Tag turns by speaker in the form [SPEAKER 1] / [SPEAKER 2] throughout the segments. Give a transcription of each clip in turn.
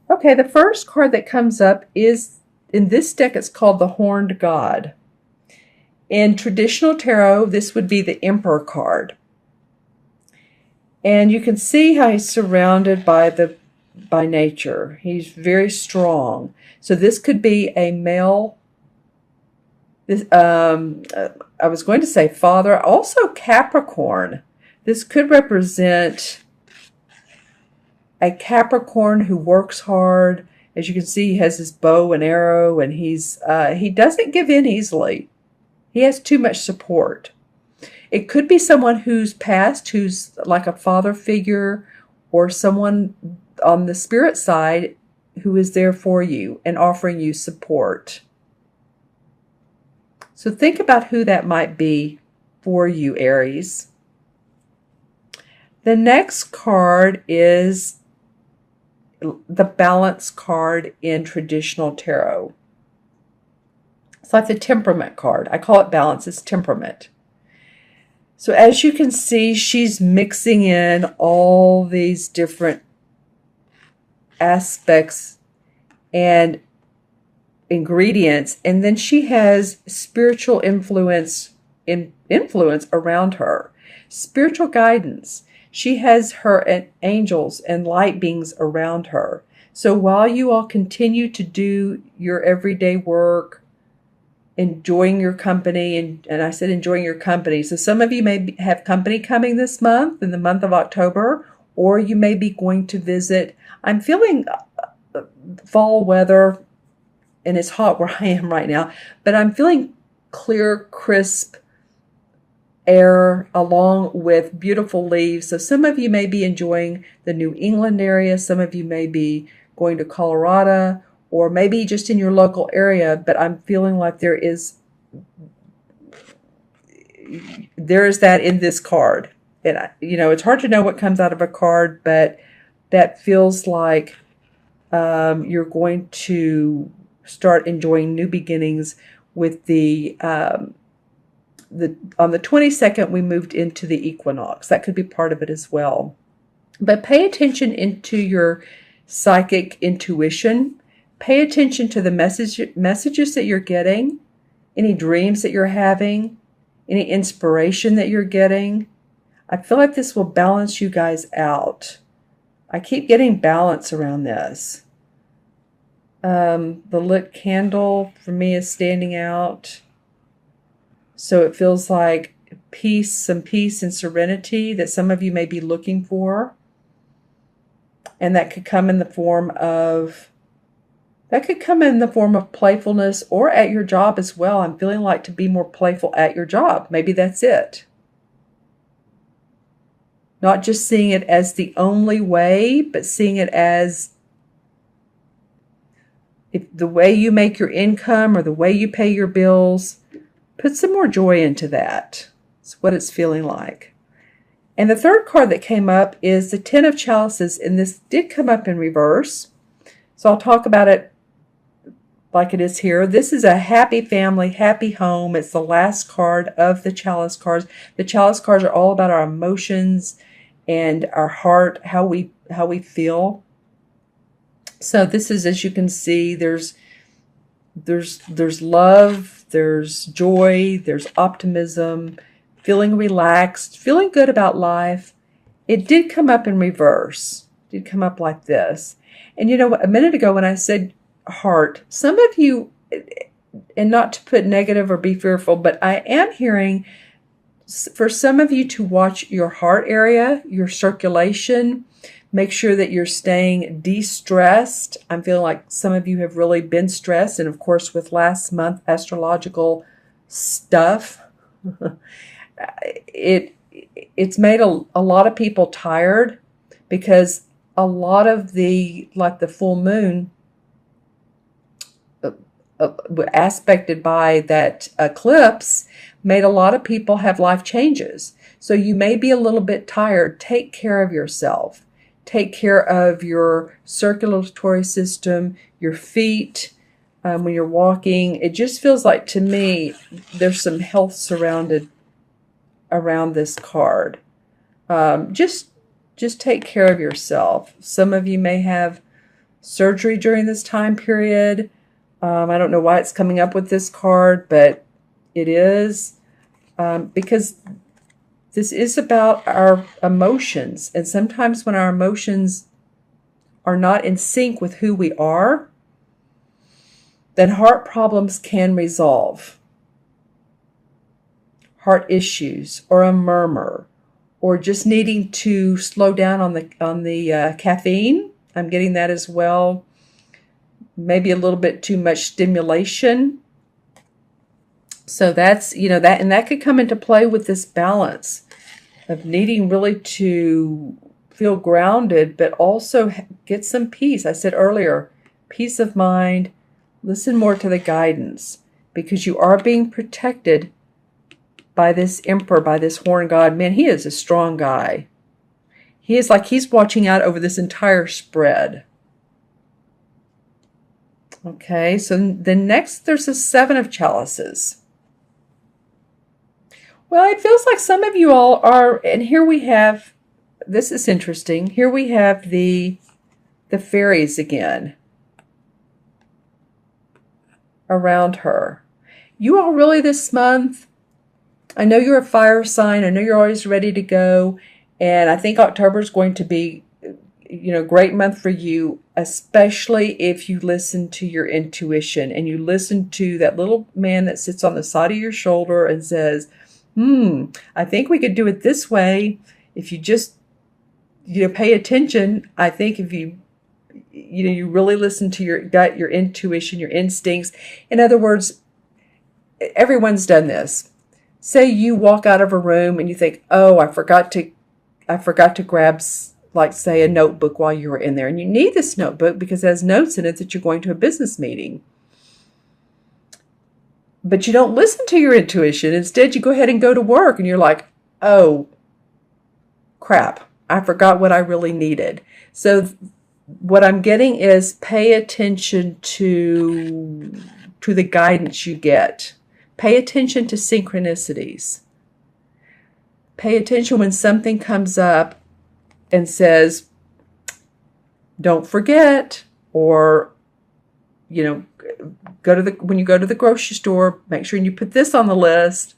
[SPEAKER 1] Okay, the first card that comes up is, in this deck, it's called the Horned God. In traditional tarot, this would be the Emperor card. And you can see how he's surrounded by nature. He's very strong. So this could be a male. This I was going to say father, also Capricorn. This could represent a Capricorn who works hard. As you can see, he has his bow and arrow, and he doesn't give in easily. He has too much support. It could be someone who's passed, who's like a father figure, or someone on the spirit side who is there for you and offering you support. So think about who that might be for you, Aries. The next card is the Balance card in traditional tarot. It's like the Temperament card. I call it Balance. It's temperament. So as you can see, she's mixing in all these different aspects and ingredients, and then she has spiritual influence around her, spiritual guidance. She has her angels and light beings around her. So while you all continue to do your everyday work, enjoying your company, and I said enjoying your company. So some of you may have company coming this month, in the month of October, or you may be going to visit. I'm feeling fall weather, and it's hot where I am right now, but I'm feeling clear, crisp air along with beautiful leaves. So some of you may be enjoying the New England area. Some of you may be going to Colorado, or maybe just in your local area, but I'm feeling like there is that in this card. And, it's hard to know what comes out of a card, but that feels like you're going to start enjoying new beginnings with on the 22nd, we moved into the equinox. That could be part of it as well. But pay attention into your psychic intuition. Pay attention to the messages that you're getting, any dreams that you're having, any inspiration that you're getting. I feel like this will balance you guys out. I keep getting balance around this. The lit candle for me is standing out. So it feels like peace, some peace and serenity that some of you may be looking for. And that could come in the form of playfulness, or at your job as well. I'm feeling like to be more playful at your job. Maybe that's it. Not just seeing it as the only way, but seeing it as the way you make your income or the way you pay your bills. Put some more joy into that. It's what it's feeling like. And the third card that came up is the Ten of Chalices, and this did come up in reverse. So I'll talk about it like it is here. This is a happy family, happy home. It's the last card of the Chalice cards. The Chalice cards are all about our emotions and our heart, how we feel. So this is, as you can see, there's love, there's joy, there's optimism, feeling relaxed, feeling good about life. It did come up in reverse. It did come up like this. And a minute ago when I said heart, some of you, and not to put negative or be fearful, but I am hearing for some of you to watch your heart area, your circulation. Make sure that you're staying de-stressed. I'm feeling like some of you have really been stressed. And of course, with last month astrological stuff, it's made a lot of people tired, because a lot of the full moon aspected by that eclipse made a lot of people have life changes. So you may be a little bit tired. Take care of yourself. Take care of your circulatory system, your feet, when you're walking. It just feels like, to me, there's some health surrounded around this card. Just take care of yourself. Some of you may have surgery during this time period. I don't know why it's coming up with this card, but it is, because this is about our emotions. And sometimes when our emotions are not in sync with who we are, then heart problems can resolve. Heart issues, or a murmur, or just needing to slow down on the caffeine. I'm getting that as well. Maybe a little bit too much stimulation. So that's, that, and that could come into play with this balance of needing really to feel grounded, but also get some peace. I said earlier, peace of mind, listen more to the guidance, because you are being protected by this emperor, by this horn god. Man, he is a strong guy. He is like he's watching out over this entire spread. Okay, so then next there's a 7 of chalices. Well, it feels like some of you all are, and here we have, this is interesting. Here we have the fairies again around her. You all really this month, I know you're a fire sign. I know you're always ready to go. And I think October is going to be, great month for you, especially if you listen to your intuition and you listen to that little man that sits on the side of your shoulder and says, I think we could do it this way. If you just, pay attention. I think if you really listen to your gut, your intuition, your instincts. In other words, everyone's done this. Say you walk out of a room and you think, oh, I forgot to grab, like, say, a notebook while you were in there. And you need this notebook because it has notes in it that you're going to a business meeting. But you don't listen to your intuition. Instead, you go ahead and go to work and you're like, oh, crap, I forgot what I really needed. So what I'm getting is pay attention to the guidance you get. Pay attention to synchronicities. Pay attention when something comes up and says, don't forget, or, when you go to the grocery store, make sure you put this on the list.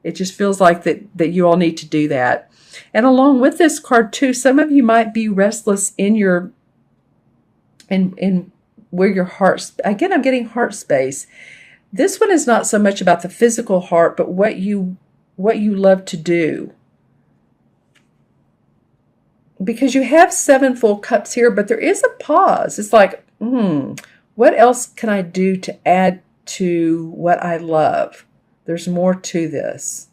[SPEAKER 1] It just feels like that you all need to do that. And along with this card too, some of you might be restless in where your heart, again, I'm getting heart space. This one is not so much about the physical heart, but what you love to do. Because you have 7 full cups here, but there is a pause. It's like, what else can I do to add to what I love? There's more to this.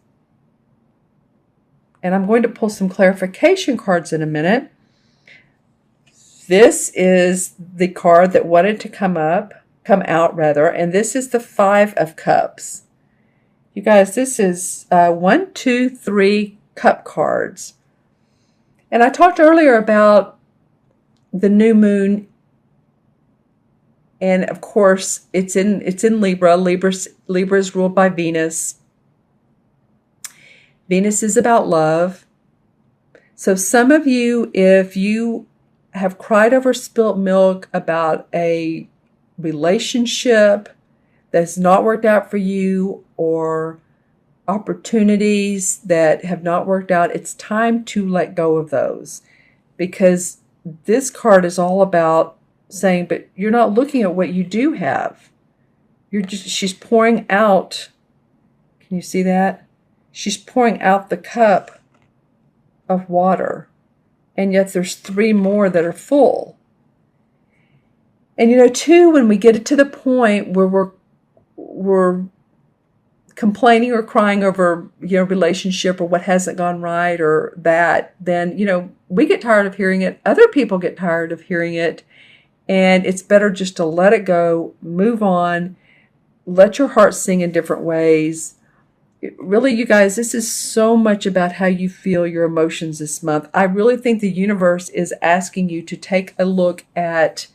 [SPEAKER 1] And I'm going to pull some clarification cards in a minute. This is the card that wanted to come out, and this is the 5 of Cups. You guys, this is 1, 2, 3 cup cards. And I talked earlier about the new moon, and of course it's in Libra. Libra is ruled by Venus. Venus is about love. So some of you, if you have cried over spilt milk about a relationship that's not worked out for you, or opportunities that have not worked out, it's time to let go of those, because this card is all about saying, but you're not looking at what you do have. She's pouring out. Can you see that? She's pouring out the cup of water, and yet there's 3 more that are full. And too, when we get it to the point where we're complaining or crying over, relationship or what hasn't gone right or that, then, we get tired of hearing it. Other people get tired of hearing it. And it's better just to let it go, move on, let your heart sing in different ways. Really, you guys, this is so much about how you feel, your emotions this month. I really think the universe is asking you to take a look at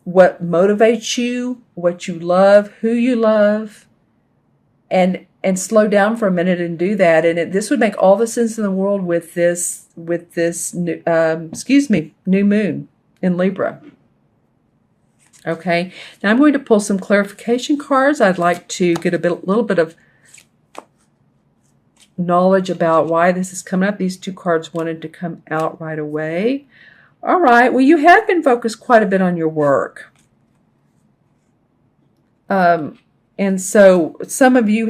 [SPEAKER 1] what motivates you, what you love, who you love, and slow down for a minute and do that. And this would make all the sense in the world with this new moon in Libra. Okay, now I'm going to pull some clarification cards. I'd like to get a little bit of knowledge about why this is coming up. These two cards wanted to come out right away. All right, well, you have been focused quite a bit on your work. And so some of you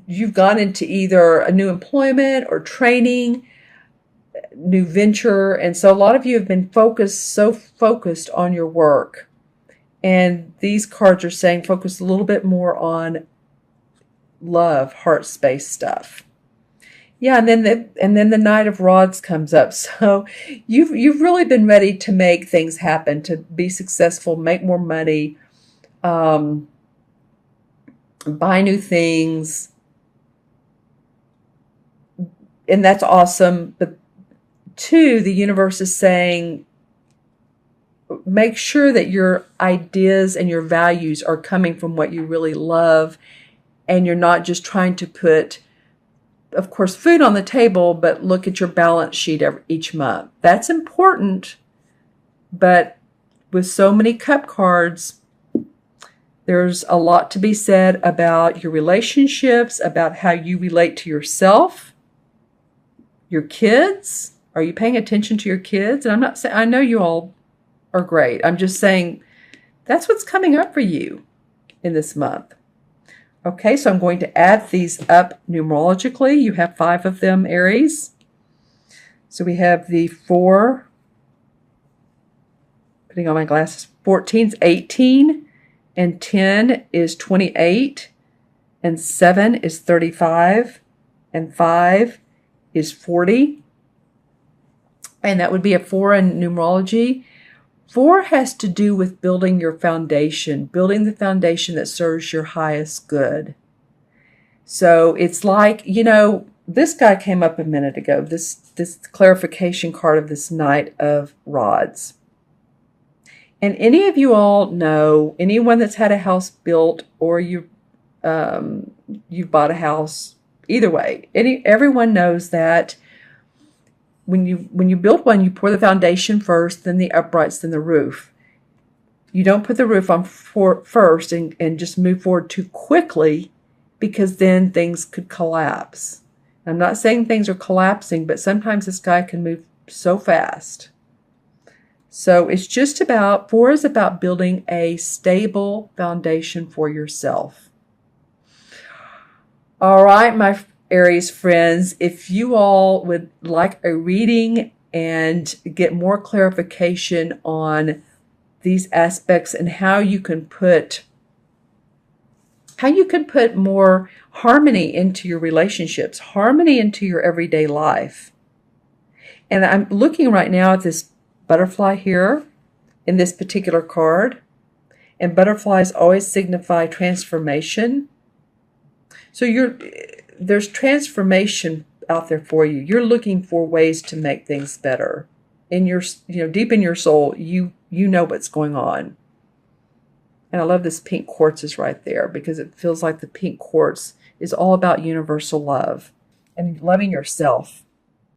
[SPEAKER 1] you've gone into either a new employment or training, new venture. And so a lot of you have been so focused on your work. And these cards are saying focus a little bit more on love, heart space stuff. Yeah, and then the Knight of Rods comes up. So you've really been ready to make things happen, to be successful, make more money, buy new things, and that's awesome. But two, the universe is saying, make sure that your ideas and your values are coming from what you really love, and you're not just trying to put, of course, food on the table, but look at your balance sheet each month. That's important, but with so many cup cards, there's a lot to be said about your relationships, about how you relate to yourself, your kids. Are you paying attention to your kids? And I'm not saying, I know you all are great. I'm just saying that's what's coming up for you in this month. Okay, so I'm going to add these up numerologically. You have 5 of them, Aries. So we have the 4, putting on my glasses, 14 is 18, and 10 is 28, and 7 is 35, and 5 is 40. And that would be a 4 in numerology. 4 has to do with building your foundation, building the foundation that serves your highest good. So it's like, this guy came up a minute ago, this clarification card of this Knight of Rods. And any of you all know, anyone that's had a house built or you've bought a house, either way, everyone knows that when you build one, you pour the foundation first, then the uprights, then the roof. You don't put the roof on first and just move forward too quickly, because then things could collapse. I'm not saying things are collapsing, but sometimes this guy can move so fast. So it's just about, 4 is about building a stable foundation for yourself. All right, my Aries friends, if you all would like a reading and get more clarification on these aspects and how you can put more harmony into your relationships, harmony into your everyday life. And I'm looking right now at this butterfly here in this particular card, and butterflies always signify transformation. So there's transformation out there for you. You're looking for ways to make things better. In your, deep in your soul, you know what's going on. And I love this pink quartz is right there, because it feels like the pink quartz is all about universal love and loving yourself.